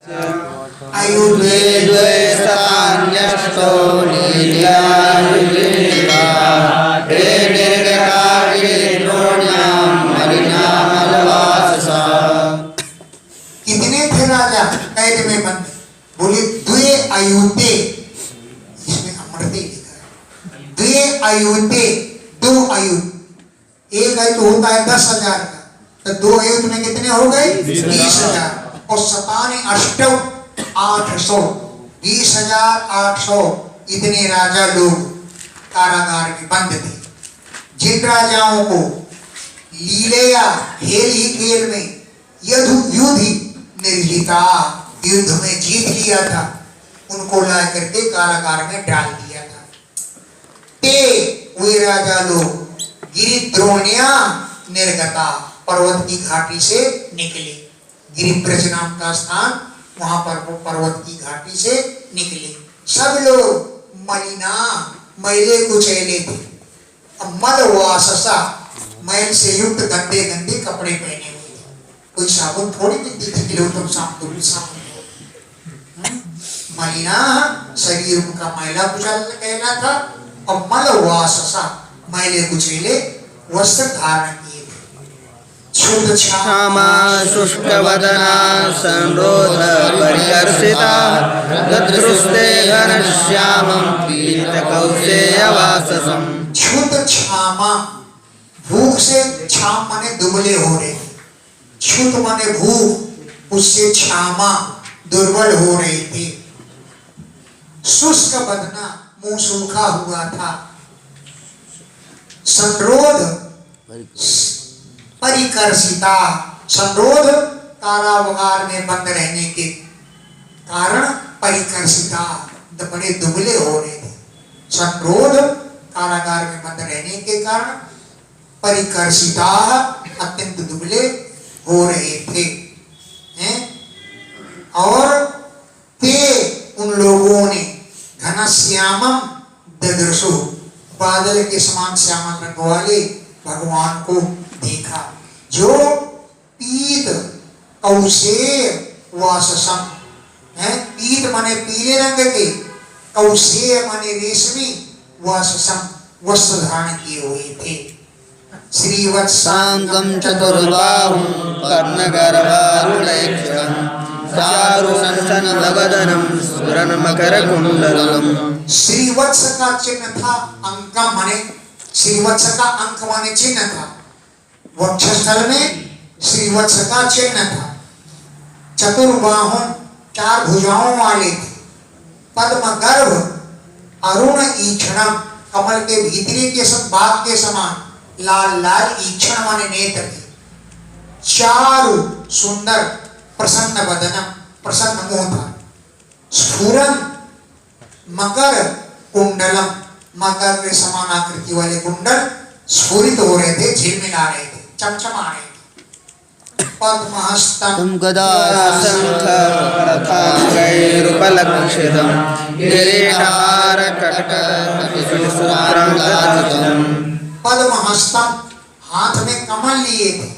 अयुधे द्वे शतान्यष्टो नील्यायुधेका हे निर्गतागिरिद्रोण्यां मलिनामलवाससा। कितने थे राजा कैद में बंद? बोले द्वे अयुधे, इसमें अमृत लिखा है। द्वे अयुधे, दो आयुध, एक आयुध होता है 10,000 का, तो दो आयुध में कितने हो गए? 20,000। और शताने अष्टौ 800, 20,800 इतने राजा लोग कारागार में बंद थे। जिन राजाओं को लीलेया खेल ही खेल में युद्ध निर्जिता युद्ध में जीत लिया था, उनको ला करके कारागार में डाल दिया था। ते वे राजा लोग गिरिद्रोण्या निर्गता पर्वत की घाटी से निकले। गिरिब्रज नाम का स्थान, वहां पर वो पर्वत की घाटी से निकले। सब लोग मलिना मैले कुचैले थे। मल वाससा मैल से युक्त गंदे गंदे कपड़े पहने हुए थे। कोई साबुन थोड़ी मिलती थी कि लोग तुम साबुन मलिना शरीर उनका मैला कुचैला कहना था। और मल वाससा मैले कुचैले वस्त्र धारण किए। क्षमा शुष्कवदना संरोध परिकर्षिता ददृष्टे घनश्यामं पीतकौशेयवाससं। क्षुत क्षामा, भूख से क्षाम माने दुबले हो रहे, क्षुत माने भूख, उससे क्षामा दुर्बल हो रहे थे। शुष्क बदना, मुंह सूखा हुआ था। संरोध परिकर्षिता, संरोध कारागार में बंद रहने के कारण परिकर्षिता बड़े दुबले हो रहे थे। संरोध कारागार में बंद रहने के कारण परिकर्षिता अत्यंत दुबले हो रहे थे। और ते उन लोगों ने घनश्यामम ददृशु, बादल के समान श्यामल रंग वाले भगवान को देखा, जो पीत कौशेय वाससम है। पीत माने पीले रंग के, कौशेय माने रेशमी, वाससम वस्त्र धारण किए हुए थे। श्रीवत्सांगम चतुर्बाहुं कर्णगर्भारुणेक्षणं चारुशंसन भगदनं स्फुरन् मकरकुण्डलम्। श्रीवत्स का चिन्ह था, अंकम माने श्रीवत्स का अंक माने चिन्ह था। वक्षस्थल में श्रीवत्स का चिन्ह था। चतुर्बाहुं, चार भुजाओं वाले थे। पद्म गर्भ अरुण ईक्षणम, कमल के भीतरी के सब बाग के समान लाल लाल ईक्षण माने नेत्र थे। चारु सुंदर प्रसन्न बदनम, प्रसन्न मुंह था। स्फुरन मकर कुंडलम, मकर के समान आकृति वाले कुंडल स्फुरित हो रहे थे, झिलमिला रहे थे, चमचमा रहे थे। पद्महस्तं गदा शंख रथांगैरुपलक्षितं किरीटहार कटकटसूत्रं। पद्महस्तं, हाथ में कमल लिए थे।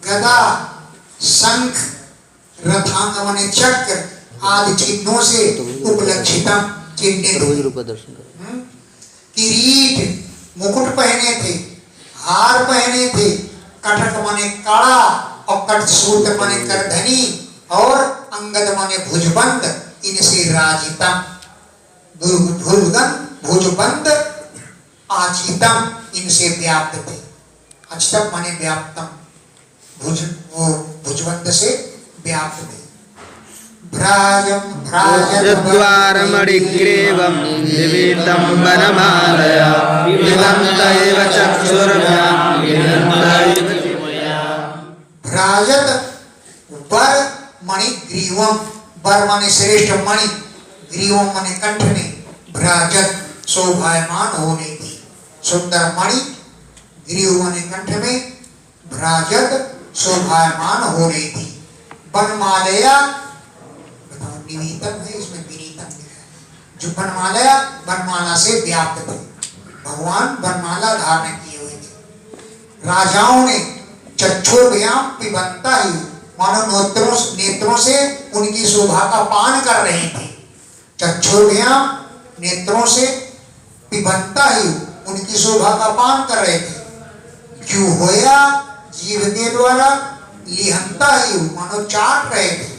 गदा शंख रथांग माने चक्र आदि चिन्हों से उपलक्षितम, चिन्हित। किरीट मुकुट पहने थे, हार पहने थे। कटक माने कड़ा और कटसूत्र माने करधनी और अंगद माने भुजबंद, इनसे राजितम। भुजबंद आचितम, इनसे व्याप्त थे। अचितम माने व्याप्तम, भुजबंद से व्याप्त थे। द्वारमणिग्रीवं निवेदितं वनमालया विवन्त एव चक्षुर्भ्यां भ्राजत वर मणिग्रीवम, वर माने श्रेष्ठ मणि, ग्रीवम माने कंठ में। भ्राजत शोभायमान हो रही थी, सुंदर मणि, ग्रीव माने कंठ में, भ्राजत शोभायमान हो रही थी। वनमालया निवीतम है, इसमें विनीतम लिखा है। जो वनमाला, वनमाला से व्याप्त थे। भगवान वनमाला धारण किए हुए थे। राजाओं ने चक्षुर्भ्याम पिबंता ही मानो नेत्रों से उनकी शोभा का पान कर रहे थे। चक्षुर्भ्यां नेत्रों से पिबंता ही उनकी शोभा का पान कर रहे थे। क्यों होया जीव के द्वारा लिहंता ही मानो चाट रहे थे।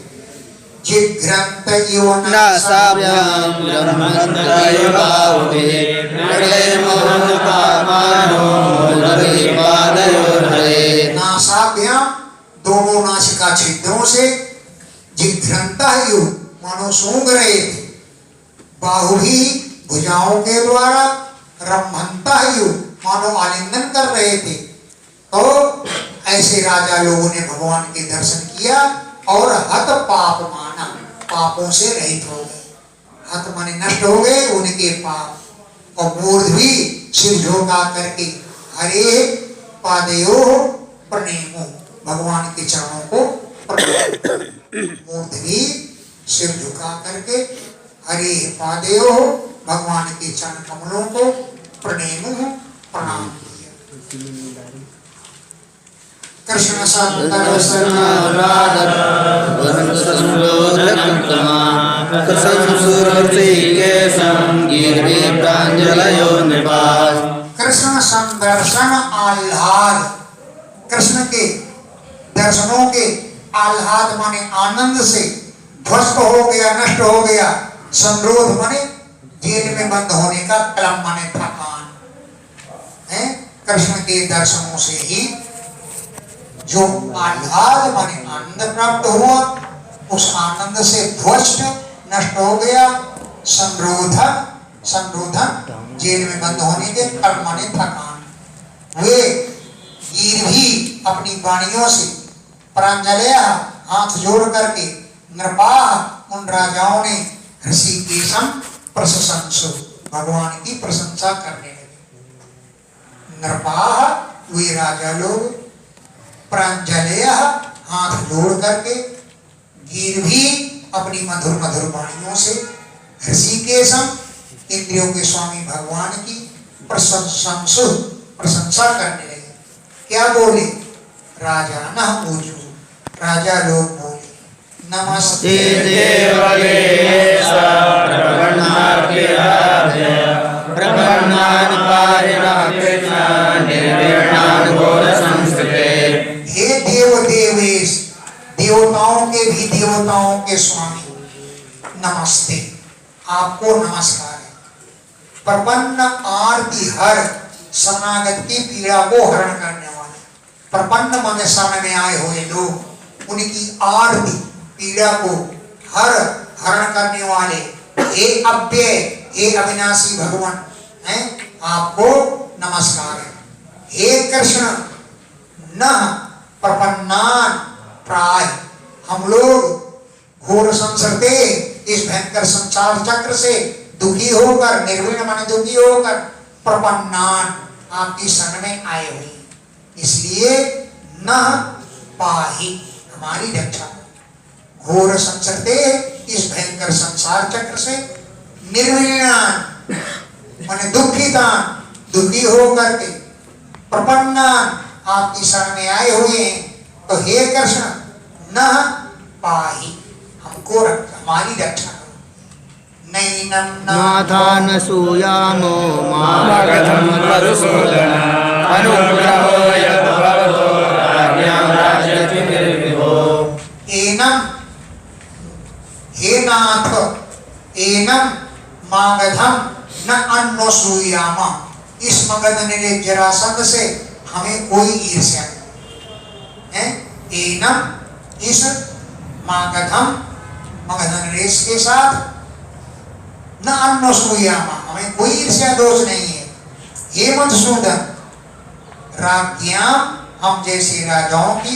जिघ्रंत इव नासाभ्यां ब्रह्मन्तयो बाहुभि नासाभ्यां दोनों नासिका छिद्रों से जिघ्रंता ही मानो सूंघ रहे थे। बाहुभी भुजाओं के द्वारा रम्भंता ही मानो आलिंगन कर रहे थे। तो ऐसे राजा लोगों ने भगवान के दर्शन किया और हत पाप माना, पापों से रहित हो गए। हत माने नष्ट हो गए उनके पाप। और मूर्ध भी सिर झुका करके हरे पादयो प्रणेमो, भगवान के चरणों को प्रणाम। मूर्ध भी सिर झुका करके हरे पादयो, भगवान के चरण कमलों को प्रणेमो, प्रणाम किया। कृष्ण कृष्ण संदर्शन आह्लाद, कृष्ण के दर्शनों के आह्लाद माने आनंद से ध्वस्त हो गया, नष्ट हो गया। संरोध माने जेल में बंद होने का, कलम माने थकान है। कृष्ण के दर्शनों से ही जो आह्लाद माने आनंद प्राप्त हुआ, उस आनंद से ध्वस्त नष्ट हो गया। संरोधन, संरोधन जेल में बंद होने के, कर्म माने थकान। वे गिर भी अपनी वाणियों से प्रांजलया हाथ जोड़ करके नृपाह उन राजाओं ने ऋषिकेशम प्रशंसो, भगवान की प्रशंसा करने लगे। नृपाह वे राजा लोग प्रांजलया हाथ जोड़ करके गिर भी अपनी मधुर मधुर वाणियों से ऋषिकेशम इंद्रियों के स्वामी भगवान की प्रशंसो, प्रशंसा करने लगे। क्या बोले? राजा न पूजो, राजा लोग बोले नमस्ते हे देव देवेश, देवताओं के भी देवताओं के स्वामी, नमस्ते, आपको नमस्कार है। प्रपन्न आरती हर, शरणागत की पीड़ा को हरण करने वाले। प्रपन्न माने शरण में आए हुए लोग, उनकी आरती पीड़ा को हरण करने वाले। हे अव्यय, हे अविनाशी भगवान हैं, आपको नमस्कार है। हे कृष्ण न प्रपन्नान प्राय, हम लोग घोर संसरते इस भयंकर संसार चक्र से दुखी होकर, निर्विण माने दुखी होकर, प्रपन्नान आपकी शरण में आए हुए, इसलिए न पाहि, हमारी रक्षा। घोर संसरते इस भयंकर संसार चक्र से, निर्विणान माने दुखितान, दुखी होकर के, प्रपन्नान आपकी शरण में आए हुए हैं। तो हे कृष्ण न पाहि, हमको हमारी रक्षा करो। नैनम नाथान सूयामो मागधम मधुसूदन अनुग्रहो यद भवतो राज्ञां राजति निर्विभो। एनम, हे नाथ, एनम मागधम न अन्नसूयामा, इस मगध ने जरासंध से हमें कोई ईर्ष्या है। एनम, इस मागधम, मगध नरेश के साथ, न अन्नसूयामा, हमें कोई ईर्ष्या दोष नहीं है। हे मधुसूदन, राज्ञां, हम जैसे राजाओं की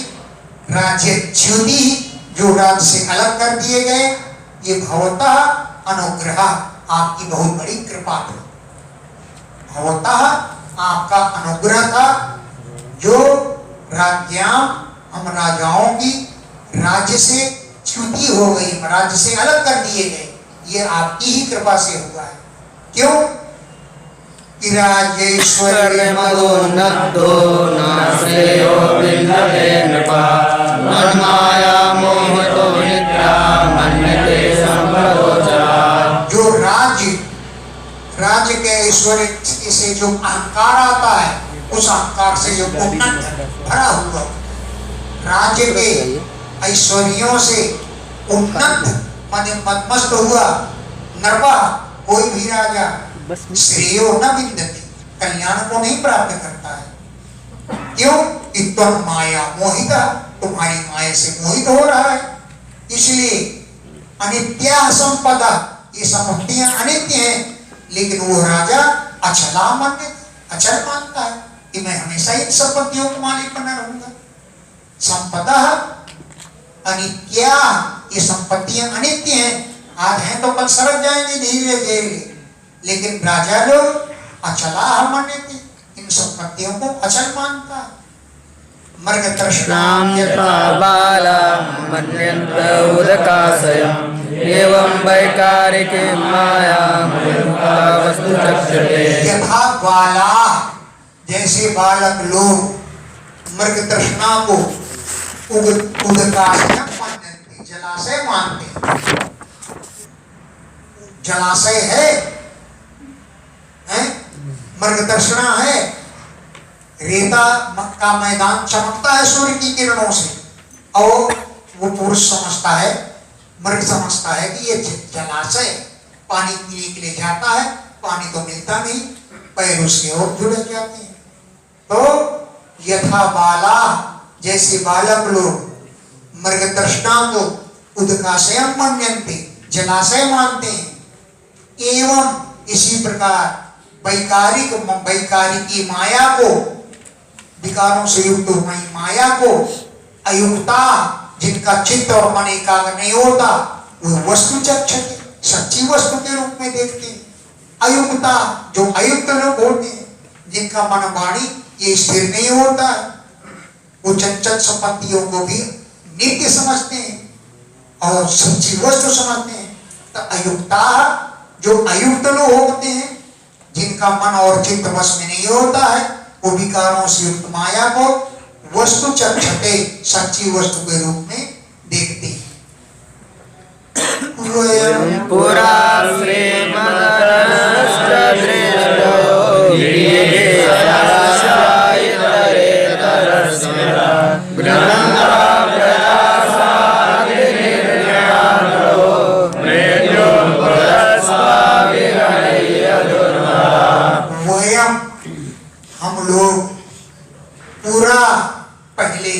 राज्यच्युति, जो राज्य से अलग कर दिए गए, ये भवतः अनुग्रह, आपकी बहुत बड़ी कृपा थी। भवतः आपका अनुग्रह था, जो राज्ञां, हम राजाओं की राज्य से च्युति हो गई, राज्य से अलग कर दिए गए, ये आपकी ही कृपा से हुआ है। क्यों? कि राजेश्वर मदोन्नतो नाश्रेयो विन्दते नृपा तन्माया मोहितो निद्रा मन्यते संप्रदोषात्। जो राज्य के ऐश्वर्य से जो अहंकार आता है, उस अहंकार से जो उन्नत भरा हुआ, राज्य के ऐश्वर्यों से उन्नत माने मदमस्त हुआ नरवा, कोई भी राजा श्रेयो न विन्दति, कल्याण को नहीं प्राप्त करता है। क्यों? इत्वं माया मोहिता, तुम्हारी माया से मोहित हो रहा है। इसलिए अनित्या संपदा, ये संपत्तियां अनित्य हैं, लेकिन वो राजा अचला मान्य, अचल मानता है कि मैं हमेशा इन संपत्तियों का मालिक बना रहूंगा। संपदा अनित्या, ये संपत्तियां अनित्य हैं, आज हैं तो कल सरक जाएंगे धीरे धीरे, लेकिन राजा लोग अचला मान्यते, इन संपत्तियों को अचल मानता है। मर्ग तृष्णाम यथा बाला मन्यन्त उदकाशयम् एवं वैकारिकी माया वस्तु चक्षते। यथा बाला, जैसे बालक लोग मृग तृष्णा को उदकाशय मानते, जलाशय मानते। जलाशय है, मृग तृष्णा है, रेता का मैदान चमकता है सूर्य की किरणों से, और वो पुरुष समझता है, मृग समझता है कि ये जलाशय, पानी पीने के लिए जाता है, पानी तो मिलता नहीं, पैर उसके और जुड़ जाते हैं। तो यथा बाला, जैसे बालक लोग मृग तृष्णा को उदकाशयम् मन्यन्ते, जलाशय मानते हैं, एवं इसी प्रकार वैकारिकी माया को, विकारों से युक्त हुई माया को, अयुक्ता, जिनका चित्त और मन एकाग्र नहीं होता, वो वस्तु चक्षते, सच्ची वस्तु के रूप में देखते हैं। अयुक्ता, जो अयुक्त लोग होते हैं, जिनका मन वाणी ये स्थिर नहीं होता, वो चंचल संपत्तियों को भी नित्य समझते हैं और सच्ची वस्तु समझते हैं। तो अयुक्ता, जो अयुक्त लोग होते हैं, जिनका मन और चित्त वश में नहीं होता है, वो विकारों से युक्त माया को वस्तु चक्षते, सच्ची वस्तु के रूप में देखते हैं। पुरा हम लोग पूरा पहले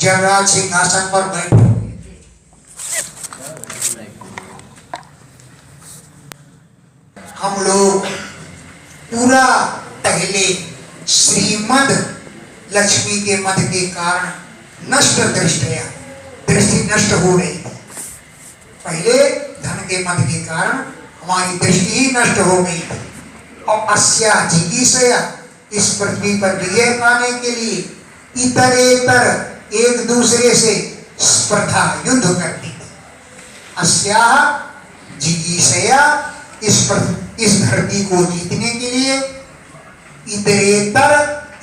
जयराज सिंहासन पर बैठे, हम लोग पूरा पहले श्रीमद लक्ष्मी के मद के कारण नष्ट दृष्टिया, दृष्टि नष्ट हो रही थी। पहले धन के मद के कारण हमारी दृष्टि ही नष्ट हो गई थी, और अस्या जिगीषया, इस पृथ्वी पर विजय पाने के लिए इतरेतर एक दूसरे से स्पर्धा युद्ध करती थी। अस्या जिगीषया, इस धरती को जीतने के लिए इतरेतर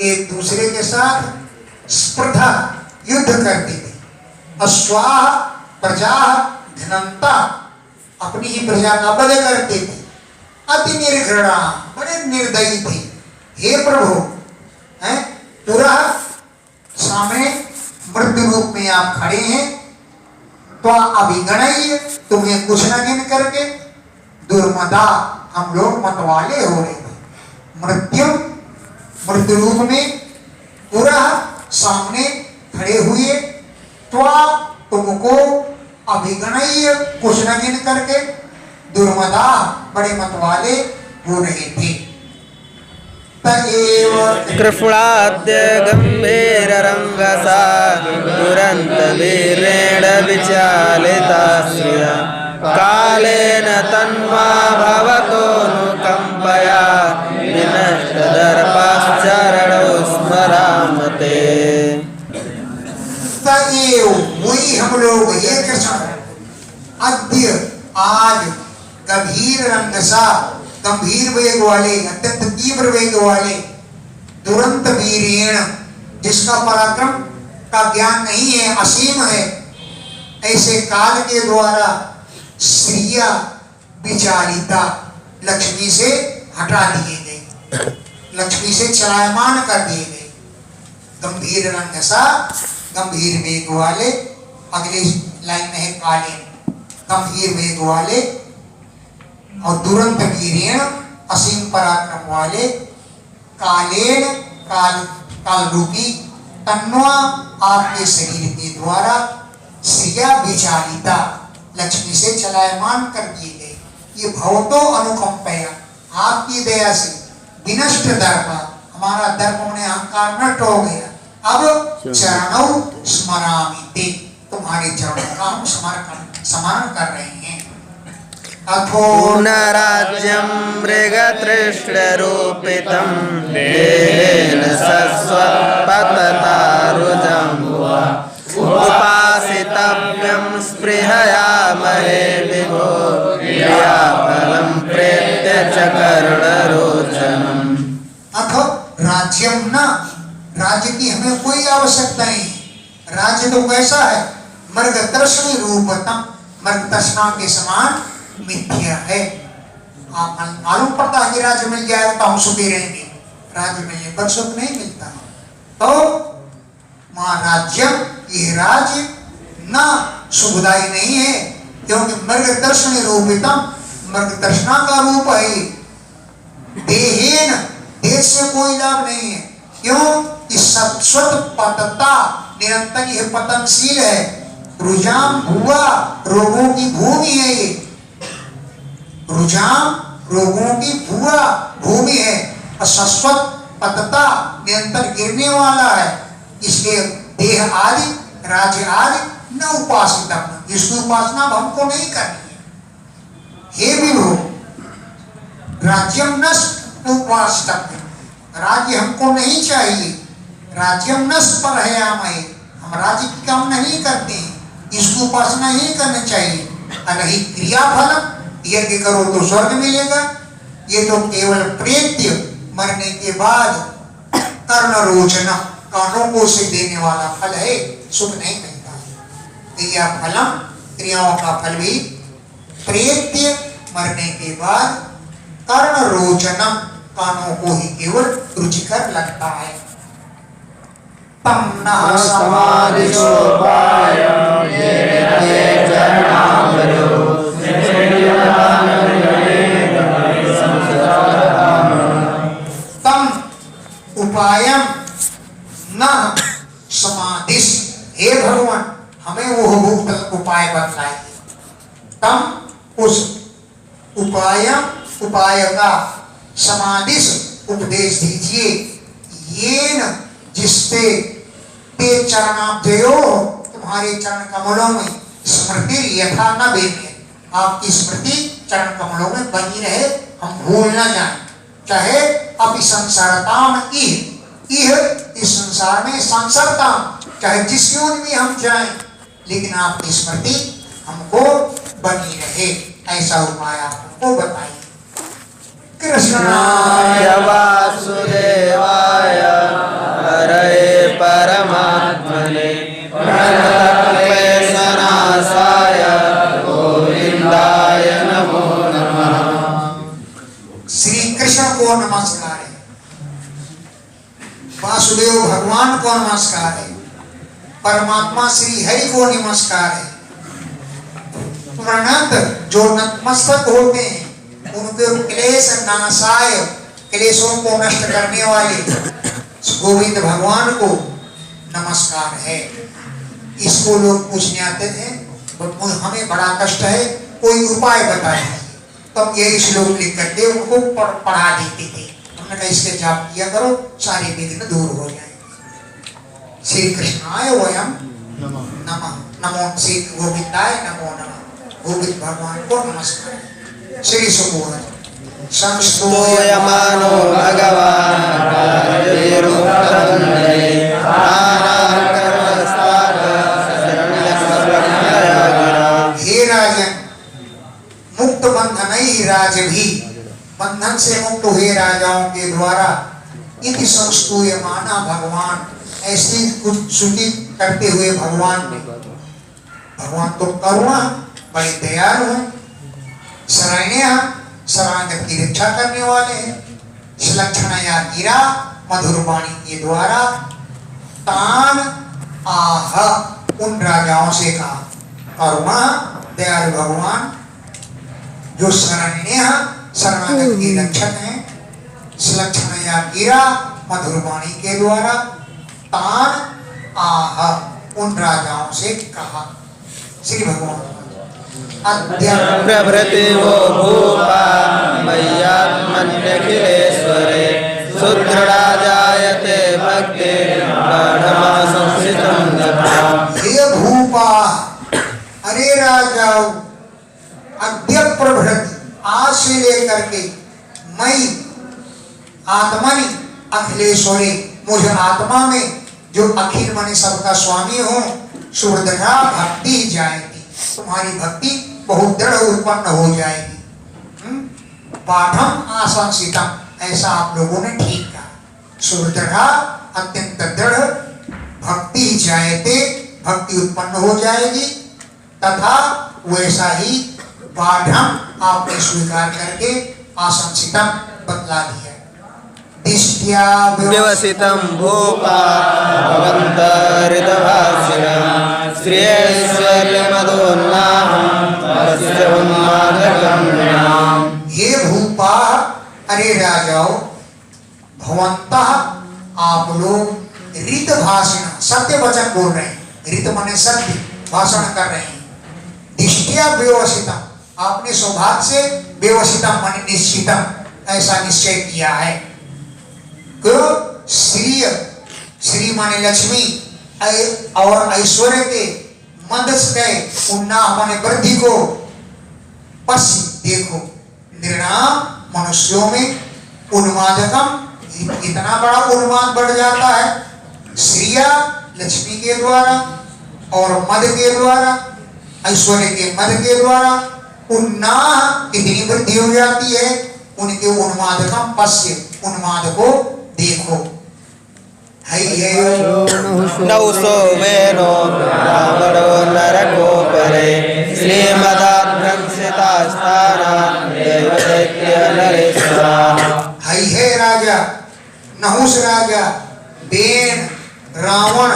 एक दूसरे के साथ स्पर्धा युद्ध करती थी। अस्वाह प्रजा धनंता, अपनी ही प्रजा का वध करते थे। अति निर्घृणा, बड़े निर्दयी थे। हे प्रभु, हैं पूरा सामने मृत्यु रूप में आप खड़े हैं, तो अभिगणय, तुम्हें कुछ न गिन करके दुर्मदा, हम लोग मतवाले हो रहे थे। मृत्यु रूप में पूरा सामने खड़े हुए, तो तुमको अभिगणय, कुछ न गिन करके दुर्मदा, बड़े मतवाले हो रहे थे। कृष्णाद्य गंभीर रंगसा दुरंत वीरेण विचालिता श्रिया कालेन तन्मा भवतो नुकंपया विनष्ट दर्पाश्चरणो स्मरामते। वही हम लोग ये कृष्ण अद्य, आज गंभीर रंगसा, गंभीर वेग वाले, अत्यंत तीव्र वेग वाले, दुरंत वीरेण, जिसका पराक्रम का ज्ञान नहीं है, असीम है, ऐसे काल के द्वारा श्रिया विचारिता लक्ष्मी से हटा दिए गए, लक्ष्मी से चलायमान कर दिए गए। गंभीर रंग सा, गंभीर वेग वाले, अगले लाइन में है कालीन, गंभीर वेग वाले और दुरंत वीर्यण असीम पराक्रम वाले, कालेन काल रूपी तन्वा आपके शरीर के द्वारा श्रिया विचारिता लक्ष्मी से चलायमान कर दिए गए। ये भवतो अनुकंपया आपकी दया से विनष्ट दर्प, हमारा दर्प में अहंकार नष्ट हो गया। अब चरणौ स्मरामि ते, तुम्हारे चरणों का हम स्मरण कर रहे हैं। पूर्णराज्यं मृगतृष्णरूपितं देहेन सस्वत्पततारुजम्बुवा उपासितव्यं स्पृहयामहे विभो क्रियाफलं प्रेत्य च कर्णरोचनम्। अथो राज्यम न, राज्य की हमें कोई आवश्यकता नहीं। राज्य तो कैसा है? मृगतृष्ण रूपतम, मृगतृष्णा के समान मिथ्या है। आप मालूम पड़ता है कि राज्य मिल जाएगा तो हम सुखी रहेंगे, राज्य मिलने पर सुख नहीं मिलता। तो महाराज्यम, ये राज्य न सुखदायी नहीं है, क्योंकि मृगतृष्ण रूपितम, मृगतृष्णा का रूप है। देहेन, देह से कोई लाभ नहीं है। क्यों? कि सत्स्वत पतता, निरंतर यह पतनशील है। रुजाम भुआ, रोगों की भूमि है ये। रुजाम रोगों की भुआ भूमि है, और शाश्वत पतता निरंतर गिरने वाला है। इसलिए देह आदि राज्य आदि न उपासित, जिसकी उपासना हमको नहीं करनी है। हे विभो, राज्यम न उपासित, राज्य हमको नहीं चाहिए। राज्यम न स्पृहयामहे, हम राज्य की कामना नहीं करते हैं, इसकी उपासना नहीं करनी चाहिए। अरही क्रियाफलम, यज्ञ करो तो स्वर्ग मिलेगा, ये तो केवल प्रेत्य, मरने के बाद कर्ण रोचना, कानों को से देने वाला फल है, सुख नहीं मिलता। क्रिया फलम, क्रियाओं का फल भी प्रेत्य, मरने के बाद कर्ण रोचनम, कानों को ही केवल रुचिकर लगता है। तम नः समाधिशोपायं येन चरणाम्बरो तम उपायम न समाधिश, हे भगवान हमें वो उपाय बतलाइए। तम उस उपायम, उपाय का, समाधिश उपदेश दीजिए। येन, जिससे ते चरणाब्जयो, तुम्हारे चरण कमलों में स्मृति यथा न बेटे, आपकी स्मृति चरण कमलों में बनी रहे, हम भूल न जाए। चाहे अभी संसारताम इह, इस संसार में संसारता, चाहे जिस योनि में हम जाएं, लेकिन आपकी स्मृति हमको बनी रहे। ऐसा उपाय आप हमको बताइए। कृष्णाय वासुदेवाय हरे परमात्मने प्रणतक्लेशनाशाय गोविंदाय नमो नमः। श्री कृष्ण को नमस्कार है, वासुदेव भगवान को नमस्कार है, परमात्मा श्री हरि को नमस्कार है। प्रणत, जो नतमस्तक होते हैं, उनके क्लेश नाशाय, क्लेशों को नष्ट करने वाले गोविंद भगवान को नमस्कार है। इसको लोग पूछने आते थे, हमें बड़ा कष्ट है, कोई उपाय बताए। तब यही श्लोक लिख करके उनको पढ़ा देते थे। हमने कहा इसके जाप किया करो, सारे विघ्न दूर हो जाए। श्री कृष्णाय वयम नमः, नमो श्री गोविंदाय नमो नमः, गोविंद भगवान को नमस्कार। श्री सुबोध स्तूयमानो भगवान् हे राजन, मुक्त बंधन ही राज भी, बंधन से मुक्त हुए राजाओं के द्वारा इति संस्तूयमाना भगवान, ऐसी कुछ स्तुति करते हुए भगवान तो करुणा बड़े दयालु हैं, शरण्य शरणागत की रक्षा करने वाले हैं। श्लक्षणया गिरा मधुर वाणी के द्वारा तान आह उन राजाओं से कहा, करुणा दयालु भगवान जो शरण्य शरणागत के रक्षक हैं, श्लक्षणया गिरा मधुर वाणी के द्वारा तान आह उन राजाओं से कहा। श्री भगवान प्रभृति वो भूपा मय्यात्मन्यखिलेश्वरे सुदृढ़ा जायते भक्ति गाढमा संस्थितं तथा। हे भूपा, अरे राजाओ, अद्य प्रभृति आज से लेकर के मई आत्मनि अखिलेश्वरी मुझे आत्मा में जो अखिल मनि सबका स्वामी हूँ, सुदृढ़ा भक्ति जाएगी, तुम्हारी भक्ति बहुत दृढ़ उत्पन्न हो जाएगी। पाठम आशंसितम, ऐसा आप लोगों ने ठीक कहा। सुदृढ़ा अत्यंत दृढ़ भक्ति जायते, भक्ति उत्पन्न हो जाएगी, तथा वैसा ही पाठम आपने स्वीकार करके आशंसितम बतला दिया। दिष्ट्या व्यवसितं भूपा भवन्तरितभाषिणः श्रेयैश्वर्यमदोन्नाहं तस्य उन्मादगम्याम्। हे भूपा, अरे राजाओं, भवन्तः आप लोग ऋत भाषण सत्य वचन बोल रहे हैं। ऋत माने सत्य भाषण कर रहे हैं। दिष्ट्या व्यवसितम, आपने सौभाग्य से व्यवसितम माने निश्चितम ऐसा निश्चय किया है। श्री माने लक्ष्मी और ऐश्वर्य के मदद से उन्नाह माने वृद्धि को पश्य देखो, निर्णाम मनुष्यों में उन्मादकम इतना बड़ा उन्माद बढ़ जाता है। श्रिया लक्ष्मी के द्वारा और मद के द्वारा, ऐश्वर्य के मद के द्वारा उन्नाह इतनी वृद्धि हो जाती है, उनके उन्मादकम पश्य, उन्माद को देखो। नौसो वेनो रावणो नरको परे श्रीमदाभ्रंसितास्तारा देवदैत्य नरेश्वरा। हे राजा, नहुस राजा, बेन, रावण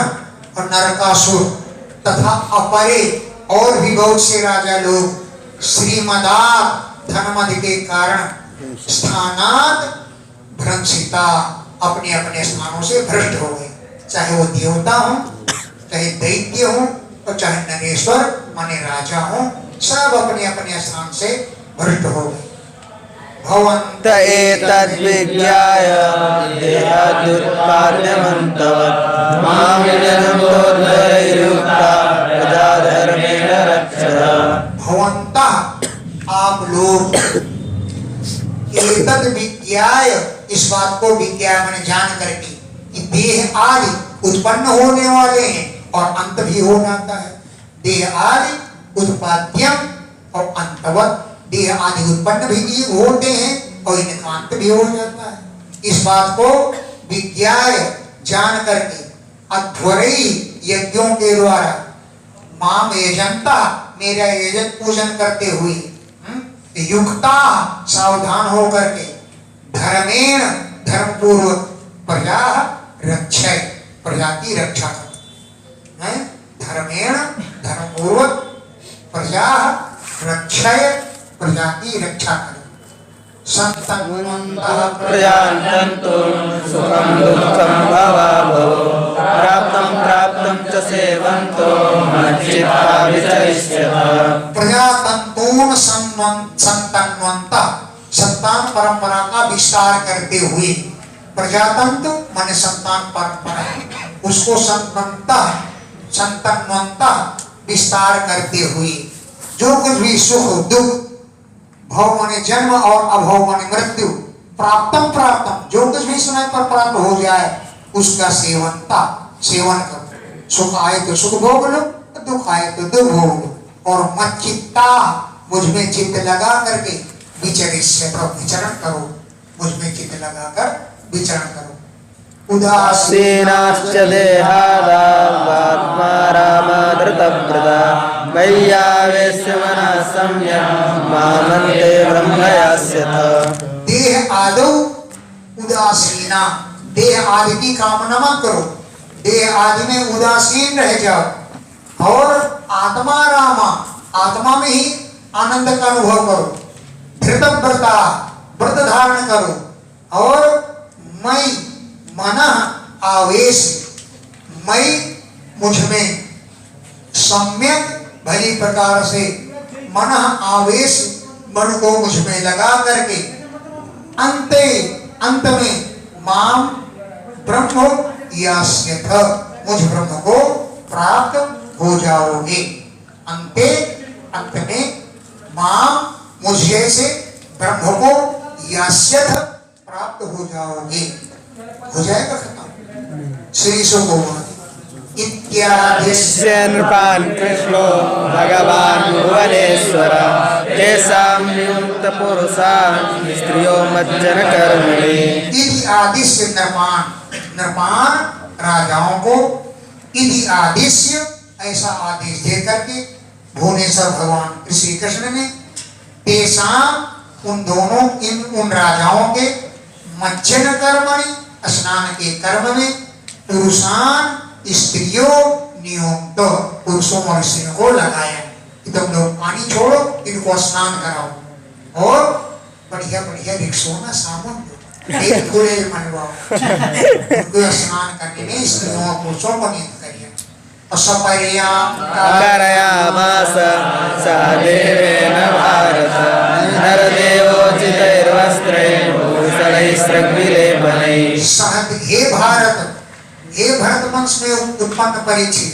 और नरकासुर तथा अपरे और भी बहुत से राजा लोग श्रीमदा धनमद के कारण स्थानात भ्रंसिता अपने अपने स्थानों से भ्रष्ट हो गए। चाहे वो देवता हो, चाहे दैत्य हो, और चाहे नरेश्वर माने राजा हो, सब अपने अपने स्थान से भ्रष्ट हो गए। भवन्त एतद्विज्ञाय देहाद्युत्पाद्यमन्तवत् मामिनन्तोद्धरैरुक्ता प्रजाधर्मेण रक्षः। भवन्तः आप लोग एतद् विज्ञाय, इस बात को विज्ञा मैंने जान करके कि देह आदि उत्पन्न होने वाले हैं और अंत भी हो जाता है। देह आदि उत्पाद्यम और अंतवत, देह आदि उत्पन्न भी होते हैं और इनका अंत भी हो जाता है। इस बात को विज्ञाय जान करके अध्वरई यज्ञों के द्वारा माम यजंता, मेरा यजन पूजन करते हुए युक्ता सावधान होकर के धर्मेण धर्म पूर्वक प्रजा रक्षय, प्रजा की रक्षा करो। धर्मेण धर्म पूर्वक प्रजा रक्षय, प्रजा की रक्षा करो। संतन्वन्तः प्रजान्तु सुखं दुःखं भवाभो प्राप्तं च सेवन्तो मच्चित्ता विचरिष्यतः। प्रजातंतून संतन्वन्तः, संतान परंपरा का विस्तार करते हुए, प्रजातंतु माने संतान परंपरा, उसको संतन्वन्तः विस्तार करते हुए जो कुछ भी सुख दुख, भव माने जन्म और अभव माने मृत्यु, प्राप्तम जो कुछ भी समय पर प्राप्त हो जाए उसका सेवन करो। सुख आए तो सुख भोग लो, दुख आए तो दुख भोग लो, और मच्चित्ता मुझ में चित्त लगा करके विचरण करो, मुझ में चित्त लगाकर विचरण करो। उदासीनाश्च देहादात्मा रामधृतव्रता मय्यावेश्य मनः सम्यक् मामन्ते ब्रह्म यास्यथ। देह आदौ उदासीना, देह आदि की कामना मत करो, देह आदि में उदासीन रह जाओ और आत्मा रामा, आत्मा में ही आनंद का अनुभव करो। धृतव्रता, व्रत धारण करो और मैं मनः आवेश, मैं मुझ में सम्यक भली प्रकार से मनः आवेश, मन को मुझ में लगा करके अंते, अंत में माम ब्रह्म यास्यथ, मुझ ब्रह्म को प्राप्त हो जाओगे। अंते, अंत में माम, मुझे से ब्रह्म को यास्यथ, प्राप्त हो जाओगे। हो जाएगा खत्म। श्री सुगोवाद इत्यादि नृपान् कृष्णो भगवान् भुवनेश्वर तेषां नियुक्त पुरुषान् स्त्रियो मज्जन कर्मणि। इति आदिश्य नृपान, नृपान राजाओं को इति आदिश्य ऐसा आदेश दे करके भुवनेश्वर भगवान श्री कृष्ण ने तेषां उन दोनों, इन उन राजाओं के मज्जन कर्मणि, स्नान के कर्म में पुरुषान स्त्रियों नियुक्त, पुरुषों और स्त्रियों को लगाया कि तुम लोग पानी छोड़ो, इनको स्नान कराओ और बढ़िया बढ़िया रिक्शों साबुन एक खुले मनवाओ, उनको स्नान करने में स्त्रियों और पुरुषों को नियुक्त करिए। कारयामास सहदेवेन भारत नरदेवोचितैर्वस्त्रैः भूषणैस्रग्विलेपनैः। हे भारत, हे भरत वंश में उत्पन्न परीक्षित,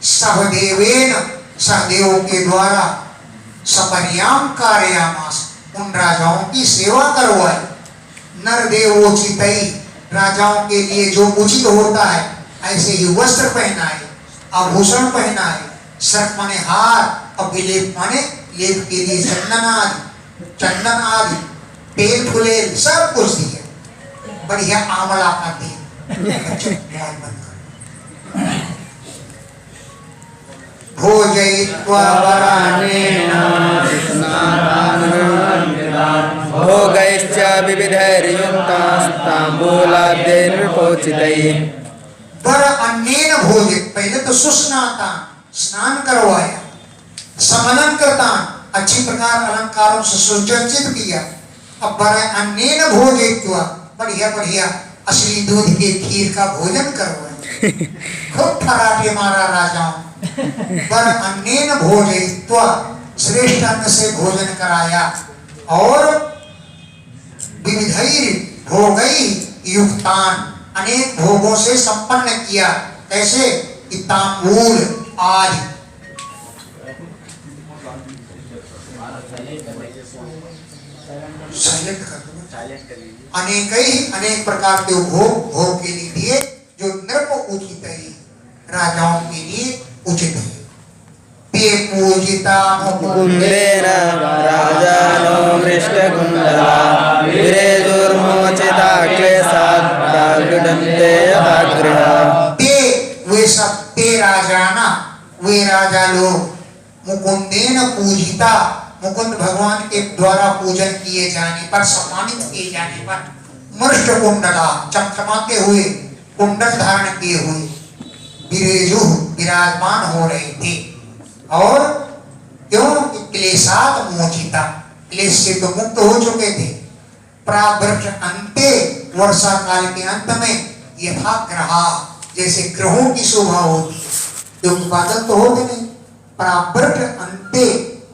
सहदेवेन, सहदेव के द्वारा सपर्याम कारयामास, उन राजाओं की सेवा करवाई। नरदेवोचितै, राजाओं के लिए जो उचित होता है ऐसे ही वस्त्र पहनाए, आभूषण पहनाए, सर्प माने हार और विलेप माने लेप के लिए चंदन आदि, तेल फुलेल सब कुछ दिए, बढ़िया आंवला का तेल। भोजयित्वा वराणेन भोगैश्च विविधैर्युक्तास्ताम्बूलाद्यैः नृपोचितैः। वर अन्येन भोजित, पहले तो सुस्नाता, स्नान करवाया, समलन करता, अच्छी प्रकार अलंकारों से सुसज्जित किया। अब वर अन्येन भोजित्वा, बढ़िया बढ़िया असली दूध के खीर का भोजन करवाया, खूब फराटे मारा राजाओं। वर अन्येन भोजित्वा, श्रेष्ठ अन्न से भोजन कराया और विविधैर भोगै युक्तान, अनेक भोगों से संपन्न किया। कैसे? तांबूल आदि, अनेक प्रकार के भोग के लिए दिए जो नृप उचित है, राजाओं के लिए उचित है। ते पूजिता मुकुंदेन राजानो मृष्टकुंडला विरेजुर्मोचिता क्लेशात् प्रागृह्णन्ते यथागृहा। ते, वे सब, ते राजाना, वे राजा लोग मुकुंदेन पूजिता, मुकुंद भगवान के द्वारा पूजन किए जाने पर, सम्मानित किए जाने पर, मृष्ट कुंडला, चमचमाते हुए कुंडल धारण किए हुए, विरेजु, विराजमान हो रहे थे। और क्यों? क्लेशात् मोचिता, क्लेश से तो मुक्त हो चुके थे। प्रावृक्ष अंते, वर्षा काल के अंत में, यथाग्रहा, जैसे ग्रहों की शोभा होती है, क्योंकि बादल तो होते नहीं। प्रावृक्ष अंते,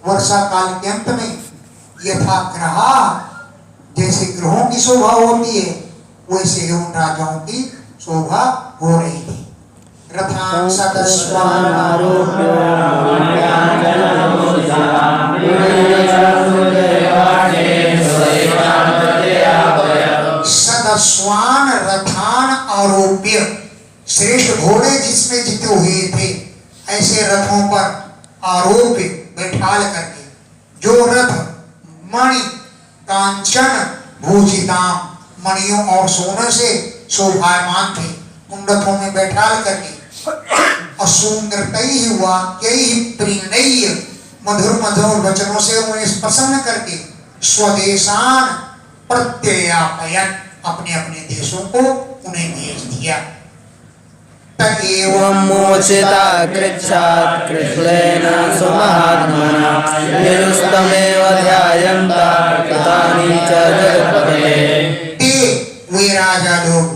वर्षा काल के अंत में, यथाग्रहा, जैसे ग्रहों की शोभा होती है वैसे उन राजाओं की शोभा हो रही थी। रथान सदस्वान सदस्वान रथान आरोप्य, श्रेष्ठ घोड़े जिसमें जीते हुए थे ऐसे रथों पर आरोप्य, बैठाल करके, जो रथ मणि कांचन भूषिताम, मणियों और सोने से शोभायमान थे, कुंडकों में बैठाल करके और सुंदरतई वाक्यई प्रीणय मधुर मधुर वचनों से उन्हें प्रसन्न करके स्वदेशान प्रत्ययापयन अपने अपने देशों को उन्हें भेज दिया। एवं मोचिता कृच्छात् कृष्णेन सुमहात्मना निरुस्तमेव ध्यायन्ता कृतानि च जगत्पतये। वे राजा लोग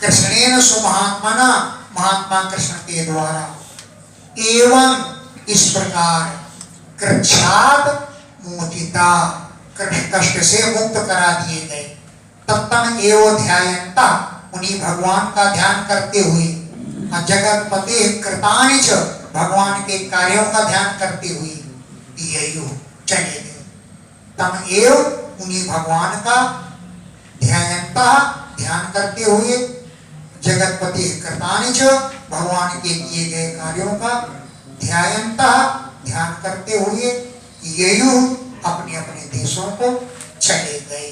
कृष्णेन सुमहात्मना महात्मा कृष्ण के द्वारा एवं इस प्रकार कृच्छात् मोचिता कष्ट से मुक्त करा दिए गए। तत्तम एव ध्यायन्ता उन्हीं भगवान का ध्यान करते हुए जगतपते कृतानि च भगवान के कार्यों का ध्यान करते हुए यही चले गए। तम एव उन्हीं भगवान का ध्यायन्ता ध्यान करते हुए जगतपति कृतानि च भगवान के किए गए कार्यों का ध्यायन्ता ध्यान करते हुए ययु अपने अपने देशों को चले गए।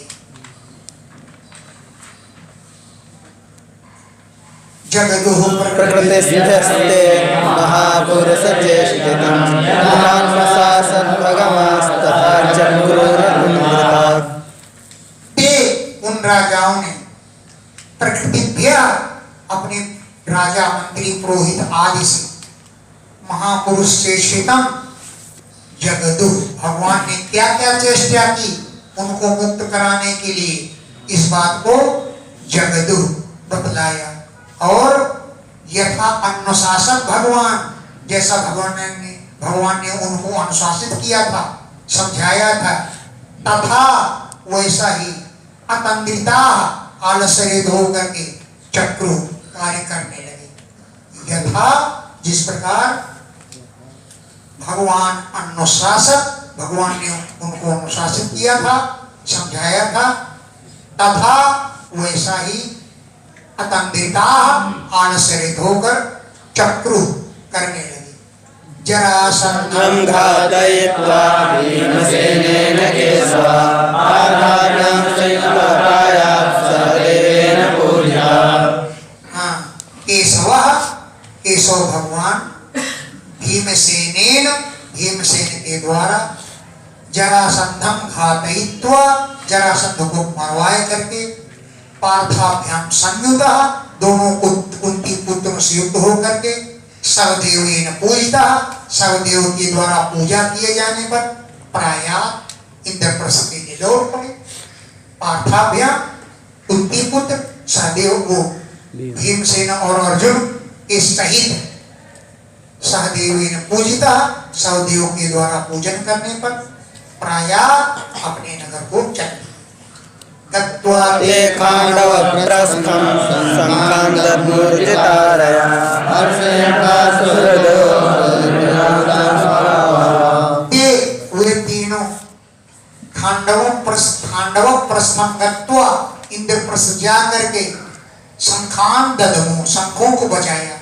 जगदुः प्रकृतिस्थस्ते महापुरुषचेष्टितं महात्मशासनभगमास्तथा चक्रुरनुमृता। ते उन राजाओं ने प्रकृति अपने राजा मंत्री पुरोहित आदि से महापुरुष चेष्टितम जगदु भगवान ने क्या क्या चेष्टा की उनको मुक्त कराने के लिए इस बात को जगदु बतलाया। और यथा अनुशासक भगवान जैसा भगवान ने उनको अनुशासित किया था समझाया था तथा वैसा ही अतंद्रिता आलस्य होकर के चक्रु कार्य करने लगे। यथा जिस प्रकार भगवान अनुशासक भगवान ने उनको अनुशासित किया था समझाया था तथा वैसा ही अतंद्रिता आलस्य होकर चक्रु करने लगे। जरासंधं घातयित्वा भीमसेनेन केशवा आधार्यं संयुक्ताया सहदेवेन पूज्यः। केशव भगवान भीमसेन के द्वारा जरासंधं घातयित्वा जरासंध को मरवाए करके पार्थाभ्याम संयुक्त दोनों कुंती पुत्रों से युक्त होकर के सहदेवेन पूजिता सहदेव के द्वारा पूजा किए जाने पर प्रायः इंद्रप्रस्थ के लौट पड़े। पार्थाभ्याम कुंती पुत्र सहदेव को भीमसेन और अर्जुन के सहित सहदेवेन पूजिता सहदेव के द्वारा पूजन करने पर प्रायः अपने नगर को चले। ते खांडवप्रस्थं संखान्दमूर्जितारया वे तीनों खांडव प्रस्थम गत्वा इंद्रप्रस्थ जा करके शंखान ददमु शंखों को बजाया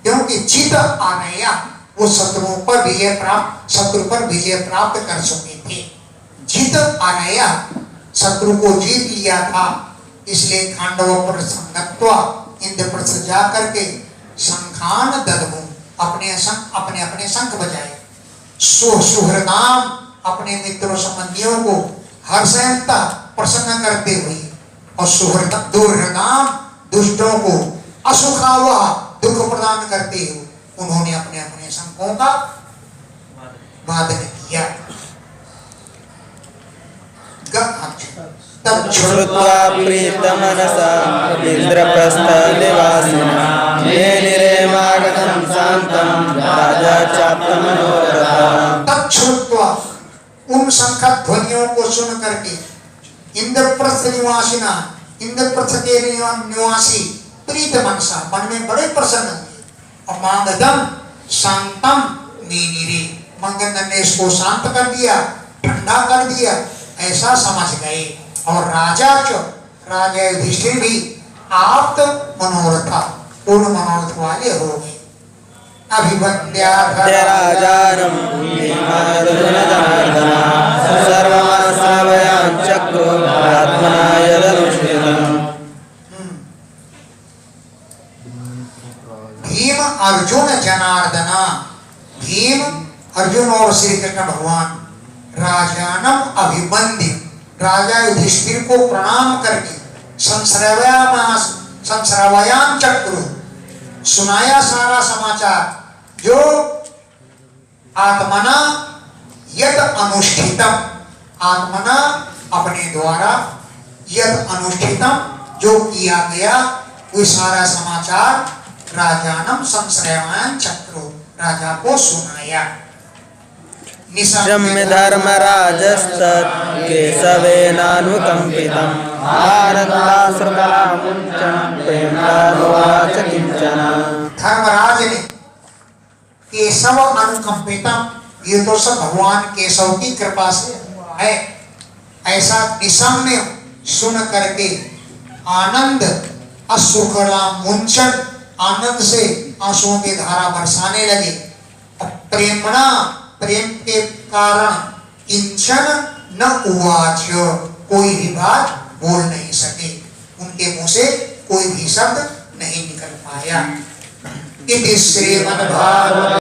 क्योंकि जीत आ गया वो शत्रु पर विजय प्राप्त कर चुके थे। जीत आ गया शत्रु को जीत लिया था इसलिए खांडव प्रसंगत्वा इंद्रप्रस्थ जा करके शंखान ददमु अपने अपने शंख बजाए। सुहृदाम अपने मित्रों संबंधियों को हर्षयंता प्रसन्न करते हुए और दुर्हृदाम दुष्टों को असुखावा दुख प्रदान करते हुए उन्होंने अपने अपने शंखों का वादन किया। तब श्रुत्वा प्रीतमनसा इंद्रप्रस्थनिवासिना निरेमागतं शान्तं राजा चाप्तमनोरथः। तब श्रुत्वा उन शंख ध्वनियों को सुन करके इंद्रप्रस्थ निवासिना इंद्रप्रस्थ के निवासी प्रीत मनसा मन में बड़े प्रसन्न हुए और मांगदम शांतम नीनिरे मंगन ने इसको शांत कर दिया ठंडा कर दिया ऐसा समझ गए। और राजा युधिष्ठिर भी आप्त मनोरथा पूर्ण मनोरथ वाले हो गए। अभिवन्द्या राजानं भीमार्जुनजनार्दना सर्वमाश्रवयां चक्रो आत्मना यदनुष्ठितम्। अर्जुन और श्री कृष्ण भगवान राजानम अभिबंध्य, राजा युधिष्ठिर को प्रणाम करके संश्रवयाम चक्रु, सुनाया सारा समाचार। जो आत्मना यद अनुष्ठितम, आत्मना अपने द्वारा, यद अनुष्ठितम जो किया गया, वो सारा समाचार राजानम संश्रयमायम चक्रो, राजा को सुनाया। शम्य धर्मराजस्तत् केशवेनानुकम्पितं भारताश्रुकलामुञ्चं प्रेम्णानुवाच किञ्चन। धर्मराज ने केशव अनुकंपितम, ये तो सब भगवान केशव की कृपा से हुआ है, ऐसा निशम्य सुन करके आनंद अश्रुकला मुंचन, आनंद से आंसुओं की धारा बरसाने लगे। प्रेमणा, प्रेम के कारण किंचन न उवाच, कोई भी बात बोल नहीं सके, उनके मुंह से कोई भी शब्द नहीं निकल पाया। इति श्रीमद्भागवते